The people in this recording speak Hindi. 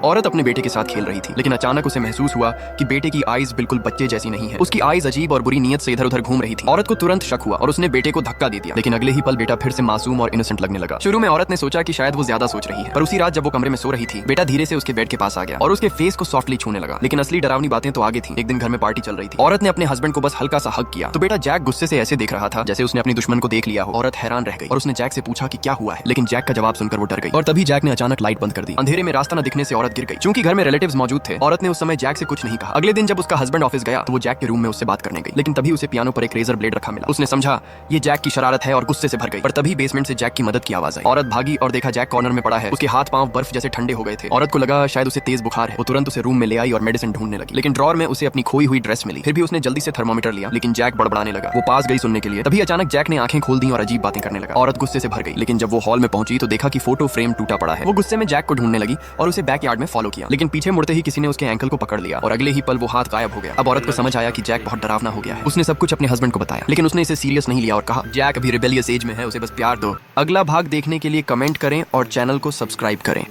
औरत अपने बेटे के साथ खेल रही थी, लेकिन अचानक उसे महसूस हुआ कि बेटे की आईज बिल्कुल बच्चे जैसी नहीं है। उसकी आईज अजीब और बुरी नीयत से इधर उधर घूम रही थी। औरत को तुरंत शक हुआ और उसने बेटे को धक्का दे दिया, लेकिन अगले ही पल बेटा फिर से मासूम और इनोसेंट लगने लगा। शुरू में औरत ने सोचा कि शायद वो ज्यादा सोच रही है, पर उसी रात जब वो कमरे में सो रही थी, बेटा धीरे से उसके बेड के पास आ गया और उसके फेस को सॉफ्टली छूने लगा। लेकिन असली डरावनी बातें तो आगे थी। एक दिन घर में पार्टी चल रही थी। औरत ने अपने हस्बैंड को बस हल्का सा हग किया तो बेटा जैक गुस्से से ऐसे देख रहा था जैसे उसने अपनी दुश्मन को देख लिया हो। औरत हैरान रह गई और उसने जैक से पूछा कि क्या हुआ है, लेकिन जैक का जवाब सुनकर वो डर गई और तभी जैक ने अचानक लाइट बंद कर दी। अंधेरे में रास्ता न दिखने से औरत गिर गई। चूंकि घर में रिलेटिव्स मौजूद थे, औरत ने उस समय जैक से कुछ नहीं कहा। अगले दिन जब उसका हस्बैंड ऑफिस गया तो वो जैक के रूम में उससे बात करने गई, लेकिन तभी उसे पियानो पर एक रेजर ब्लेड रखा मिला। उसने समझा ये जैक की शरारत है और गुस्से से भर गई। पर तभी बेसमेंट से जैक की मदद की आवाज आई। औरत भागी और देखा जैक कॉर्नर में पड़ा है। उसके हाथ पांव बर्फ जैसे ठंडे हो गए थे। औरत को लगा शायद उसे तेज बुखार है। वो तुरंत उसे रूम में ले आई और मेडिसिन ढूंढने लगी, लेकिन ड्रॉर में उसे अपनी खोई हुई ड्रेस मिली। फिर भी उसने जल्दी से थर्मोमीटर लिया, लेकिन जैक बड़बड़ाने लगा। वो पास गई सुनने के लिए। तभी अचानक जैक ने आंखें खोल दी और अजीब बातें करने लगा। औरत गुस्से से भर गई, लेकिन जब वो हॉल में पहुंची तो देखा कि फोटो फ्रेम टूटा पड़ा है। वो गुस्से में जैक को ढूंढने लगी और उसे बैकयार्ड में फॉलो किया, लेकिन पीछे मुड़ते ही किसी ने उसके एंकल को पकड़ लिया और अगले ही पल वो हाथ गायब हो गया। अब औरत को समझ आया कि जैक बहुत डरावना हो गया है। उसने सब कुछ अपने हस्बैंड को बताया, लेकिन उसने इसे सीरियस नहीं लिया और कहा जैक अभी रिबेलियस एज में है, उसे बस प्यार दो। अगला भाग देखने के लिए कमेंट करें और चैनल को सब्सक्राइब करें।